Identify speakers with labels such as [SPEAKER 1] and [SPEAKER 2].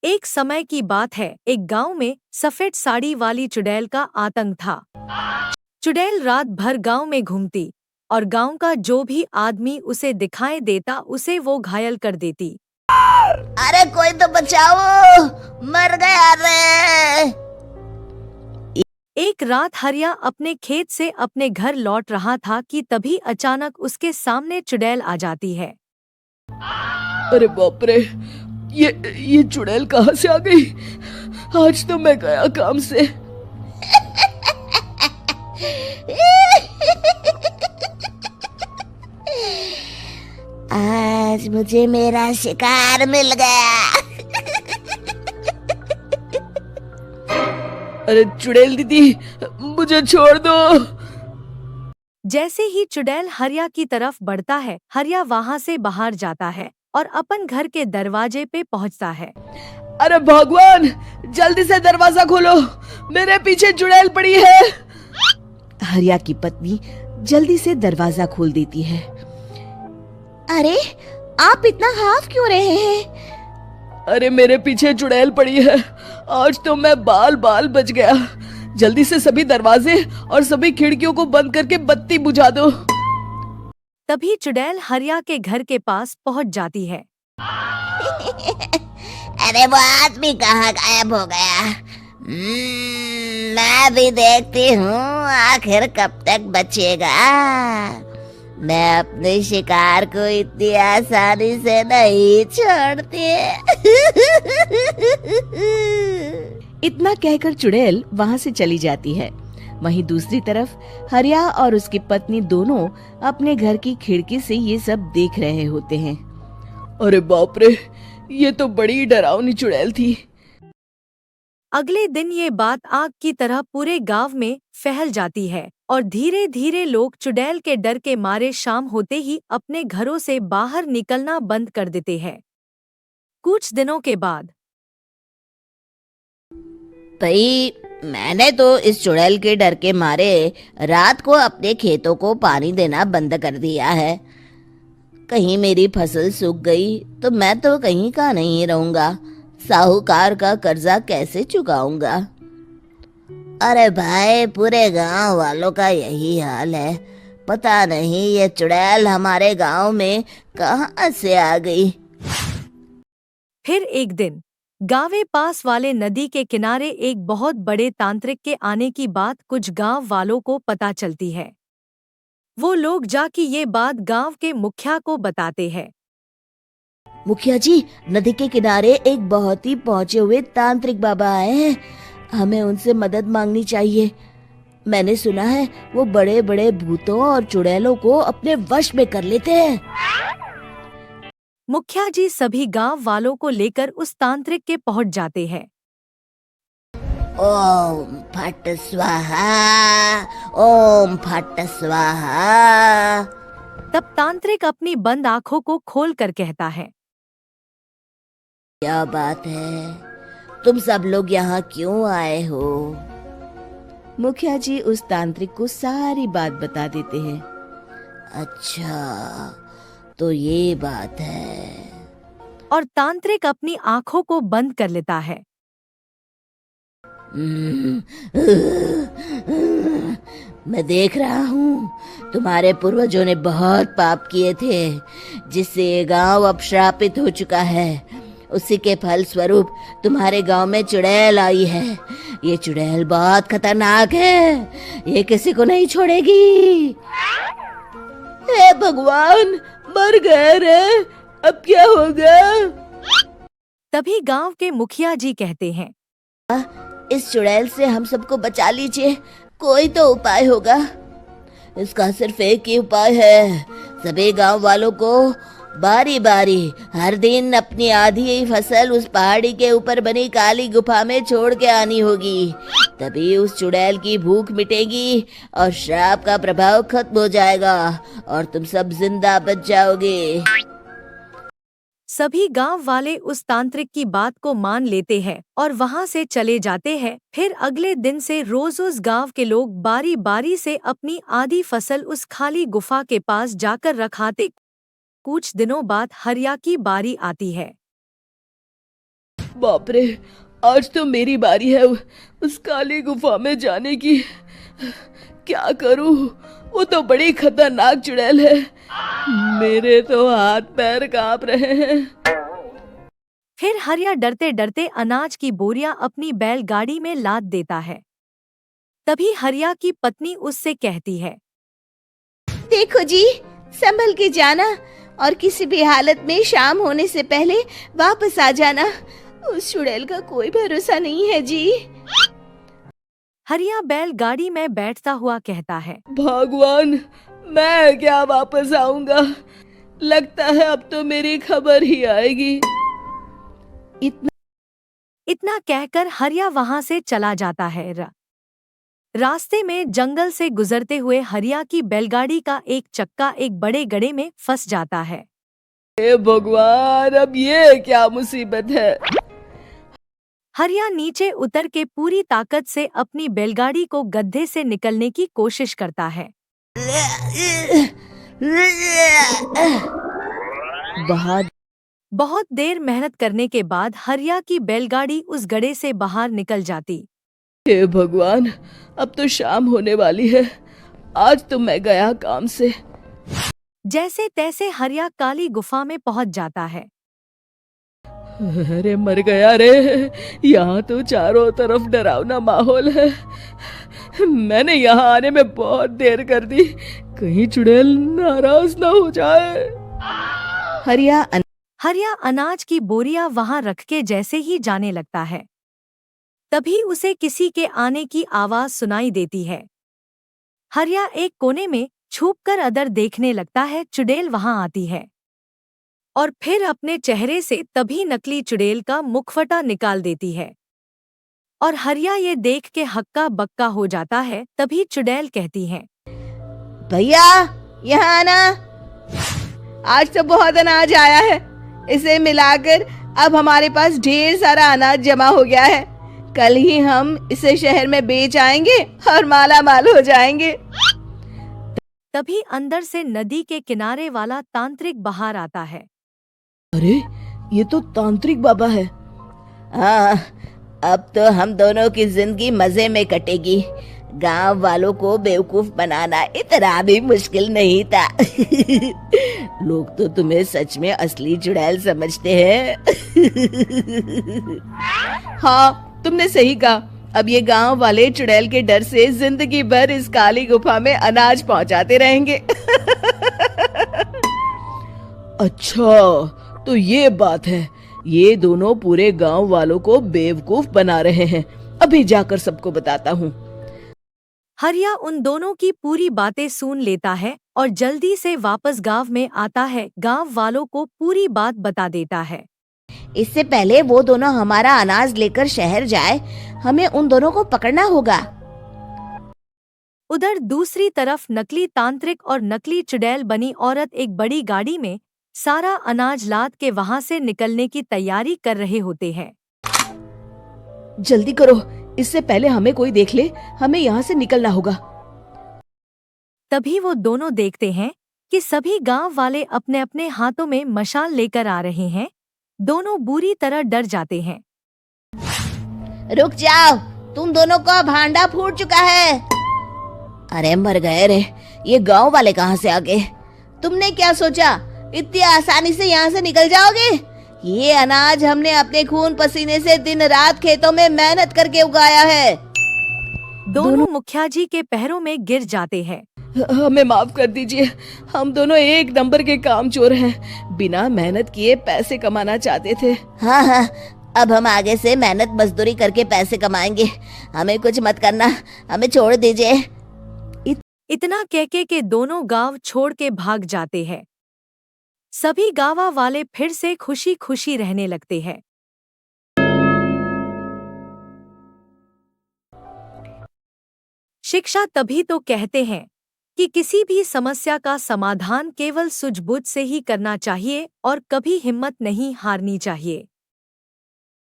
[SPEAKER 1] एक समय की बात है, एक गांव में सफेद साड़ी वाली चुड़ैल का आतंक था। चुड़ैल रात भर गांव में घूमती और गांव का जो भी आदमी उसे दिखाई देता उसे वो घायल कर देती।
[SPEAKER 2] अरे कोई तो बचाओ, मर गया रे।
[SPEAKER 1] एक रात हरिया अपने खेत से अपने घर लौट रहा था कि तभी अचानक उसके सामने चुड़ैल आ जाती है।
[SPEAKER 3] अरे बाप रे, ये चुड़ैल कहाँ से आ गई? आज तो मैं गया काम से।
[SPEAKER 2] आज मुझे मेरा शिकार मिल गया।
[SPEAKER 3] अरे चुड़ैल दीदी, मुझे छोड़ दो।
[SPEAKER 1] जैसे ही चुड़ैल हरिया की तरफ बढ़ता है, हरिया वहां से बाहर जाता है और अपन घर के दरवाजे पे पहुंचता है।
[SPEAKER 3] अरे भगवान, जल्दी से दरवाजा खोलो, मेरे पीछे चुड़ैल पड़ी है।
[SPEAKER 4] हरिया की पत्नी जल्दी से दरवाजा खोल देती है।
[SPEAKER 2] अरे आप इतना हाफ क्यों रहे हैं?
[SPEAKER 3] अरे मेरे पीछे चुड़ैल पड़ी है, आज तो मैं बाल बाल बच गया। जल्दी से सभी दरवाजे और सभी खिड़कियों को बंद करके बत्ती बुझा दो।
[SPEAKER 1] तभी चुड़ैल हरिया के घर के पास पहुंच जाती है।
[SPEAKER 2] अरे वो आदमी कहाँ गायब हो गया? मैं भी देखती हूँ आखिर कब तक बचेगा। मैं अपने शिकार को इतनी आसानी से नहीं छोड़ती।
[SPEAKER 4] इतना कहकर चुड़ैल वहां से चली जाती है। वहीं दूसरी तरफ हरिया और उसकी पत्नी दोनों अपने घर की खिड़की से ये सब देख रहे होते हैं।
[SPEAKER 3] अरे बाप रे, ये तो बड़ी डरावनी चुड़ैल थी।
[SPEAKER 1] अगले दिन ये बात आग की तरह पूरे गांव में फैल जाती है और धीरे धीरे लोग चुड़ैल के डर के मारे शाम होते ही अपने घरों से बाहर निकलना बंद कर देते हैं। कुछ दिनों के बाद
[SPEAKER 2] भाई, मैंने तो इस चुड़ैल के डर के मारे रात को अपने खेतों को पानी देना बंद कर दिया है। कहीं मेरी फसल सूख गई तो मैं तो कहीं का नहीं रहूंगा। साहूकार का कर्जा कैसे चुकाऊंगा? अरे भाई, पूरे गांव वालों का यही हाल है। पता नहीं ये चुड़ैल हमारे गांव में कहां से आ गई।
[SPEAKER 1] फिर एक दिन गाँव पास वाले नदी के किनारे एक बहुत बड़े तांत्रिक के आने की बात कुछ गांव वालों को पता चलती है। वो लोग जाके ये बात गांव के मुखिया को बताते हैं।
[SPEAKER 2] मुखिया जी, नदी के किनारे एक बहुत ही पहुंचे हुए तांत्रिक बाबा आए हैं। हमें उनसे मदद मांगनी चाहिए। मैंने सुना है वो बड़े बड़े भूतों और चुड़ैलों को अपने वश में कर लेते हैं।
[SPEAKER 1] मुखिया जी सभी गांव वालों को लेकर उस तांत्रिक के पहुंच जाते हैं।
[SPEAKER 2] ओम फट स्वाहा, ओम फट स्वाहा।
[SPEAKER 1] तब तांत्रिक अपनी बंद आंखों को खोलकर कहता है,
[SPEAKER 2] क्या बात है? तुम सब लोग यहाँ क्यों आए हो?
[SPEAKER 4] मुखिया जी उस तांत्रिक को सारी बात बता देते हैं।
[SPEAKER 2] अच्छा, तो ये बात है।
[SPEAKER 1] और तांत्रिक अपनी आंखों को बंद कर लेता है।
[SPEAKER 2] मैं देख रहा हूँ तुम्हारे पूर्वजों ने बहुत पाप किए थे, जिससे ये गांव अब श्रापित हो चुका है। उसी के फल स्वरूप तुम्हारे गांव में चुड़ैल आई है। ये चुड़ैल बहुत खतरनाक है, ये किसी को नहीं छोड़ेगी।
[SPEAKER 3] हे भगवान, मर गए रे, अब क्या होगा?
[SPEAKER 1] तभी गांव के मुखिया जी कहते हैं,
[SPEAKER 2] इस चुड़ैल से हम सबको बचा लीजिए, कोई तो उपाय होगा। इसका सिर्फ एक ही उपाय है। सभी गांव वालों को बारी बारी हर दिन अपनी आधी फसल उस पहाड़ी के ऊपर बनी काली गुफा में छोड़ के आनी होगी। तभी उस चुड़ैल की भूख मिटेगी और श्राप का प्रभाव खत्म हो जाएगा और तुम सब जिंदा बच जाओगे।
[SPEAKER 1] सभी गांव वाले उस तांत्रिक की बात को मान लेते हैं और वहां से चले जाते हैं। फिर अगले दिन से रोज उस गांव के लोग बारी बारी से अपनी आधी फसल उस खाली गुफा के पास जाकर रखाते। कुछ दिनों बाद हरिया की बारी आती है।
[SPEAKER 3] बाप रे, आज तो मेरी बारी है उस काली गुफा में जाने की। क्या करूं? वो तो बड़ी खतरनाक चुड़ैल है। मेरे तो हाथ पैर कांप रहे हैं।
[SPEAKER 1] फिर हरिया डरते डरते अनाज की बोरियां अपनी बैलगाड़ी में लाद देता है। तभी हरिया की पत्नी उससे कहती है,
[SPEAKER 2] देखो जी, संभल के जाना और किसी भी हालत में शाम होने से पहले वापस आ जाना। उस चुड़ैल का कोई भरोसा नहीं है जी।
[SPEAKER 1] हरिया बैलगाड़ी में बैठता हुआ कहता है,
[SPEAKER 3] भगवान, मैं क्या वापस आऊंगा? लगता है अब तो मेरी खबर ही आएगी।
[SPEAKER 1] इतना कहकर हरिया वहां से चला जाता है। रास्ते में जंगल से गुजरते हुए हरिया की बैलगाड़ी का एक चक्का एक बड़े गड्ढे में फंस जाता है।
[SPEAKER 3] हे भगवान, अब ये क्या मुसीबत है?
[SPEAKER 1] हरिया नीचे उतर के पूरी ताकत से अपनी बैलगाड़ी को गड्ढे से निकलने की कोशिश करता है। बहुत देर मेहनत करने के बाद हरिया की बैलगाड़ी उस गड्ढे से बाहर निकल जाती।
[SPEAKER 3] हे भगवान, अब तो शाम होने वाली है। आज तो मैं गया काम से।
[SPEAKER 1] जैसे तैसे हरिया काली गुफा में पहुंच जाता है।
[SPEAKER 3] अरे मर गया रे, यहाँ तो चारों तरफ डरावना माहौल है। मैंने यहाँ आने में बहुत देर कर दी, कहीं चुड़ैल नाराज ना हो जाए।
[SPEAKER 1] हरिया अनाज की बोरियां वहां रख के जैसे ही जाने लगता है, तभी उसे किसी के आने की आवाज सुनाई देती है। हरिया एक कोने में छुपकर अदर देखने लगता है। चुड़ैल वहां आती है और फिर अपने चेहरे से तभी नकली चुड़ैल का मुखवटा निकाल देती है और हरिया ये देख के हक्का बक्का हो जाता है। तभी चुड़ैल कहती है,
[SPEAKER 2] भैया यहाँ आना, आज तो बहुत अनाज आया है। इसे मिलाकर अब हमारे पास ढेर सारा अनाज जमा हो गया है। कल ही हम इसे शहर में बेच आएंगे और माला माल हो जाएंगे।
[SPEAKER 1] तभी अंदर से नदी के किनारे वाला तांत्रिक बाहर आता है।
[SPEAKER 3] अरे, ये तो तांत्रिक बाबा है।
[SPEAKER 2] हाँ, अब तो हम दोनों की जिंदगी मजे में कटेगी। गांव वालों को बेवकूफ बनाना इतना भी मुश्किल नहीं था। लोग तो तुम्हें सच में असली चुड़ैल समझते हैं।
[SPEAKER 4] हाँ, तुमने सही कहा। अब ये गांव वाले चुड़ैल के डर से जिंदगी भर इस काली गुफा में अनाज पहुंचाते रहेंगे।
[SPEAKER 3] अच्छा, तो ये बात है। ये दोनों पूरे गांव वालों को बेवकूफ बना रहे हैं। अभी जाकर सबको बताता हूँ।
[SPEAKER 1] हरिया उन दोनों की पूरी बातें सुन लेता है और जल्दी से वापस गांव में आता है। गांव वालों को पूरी बात बता देता है।
[SPEAKER 2] इससे पहले वो दोनों हमारा अनाज लेकर शहर जाए, हमें उन दोनों को पकड़ना होगा।
[SPEAKER 1] उधर दूसरी तरफ नकली तांत्रिक और नकली चुड़ैल बनी औरत एक बड़ी गाड़ी में सारा अनाज लाद के वहां से निकलने की तैयारी कर रहे होते हैं।
[SPEAKER 4] जल्दी करो, इससे पहले हमें कोई देख ले। हमें यहाँ से निकलना होगा।
[SPEAKER 1] तभी वो दोनों देखते हैं कि सभी गांव वाले अपने अपने हाथों में मशाल लेकर आ रहे हैं। दोनों बुरी तरह डर जाते हैं।
[SPEAKER 2] रुक जाओ, तुम दोनों का भांडा फूट चुका है। अरे मर गए रे, ये गांव वाले कहाँ से आ गए? तुमने क्या सोचा इतनी आसानी से यहाँ से निकल जाओगे? ये अनाज हमने अपने खून पसीने से दिन रात खेतों में मेहनत करके उगाया है।
[SPEAKER 1] दोनों मुखिया जी के पैरों में गिर जाते हैं।
[SPEAKER 3] हमें माफ कर दीजिए, हम दोनों एक नंबर के कामचोर हैं। बिना मेहनत किए पैसे कमाना चाहते थे।
[SPEAKER 2] हाँ हाँ, अब हम आगे से मेहनत मजदूरी करके पैसे कमाएंगे। हमें कुछ मत करना, हमें छोड़ दीजिए।
[SPEAKER 1] इतना कहके के दोनों गांव छोड़ के भाग जाते हैं। सभी गांव वाले फिर से खुशी खुशी रहने लगते हैं। शिक्षा तभी तो कहते हैं कि किसी भी समस्या का समाधान केवल सूझबूझ से ही करना चाहिए और कभी हिम्मत नहीं हारनी चाहिए।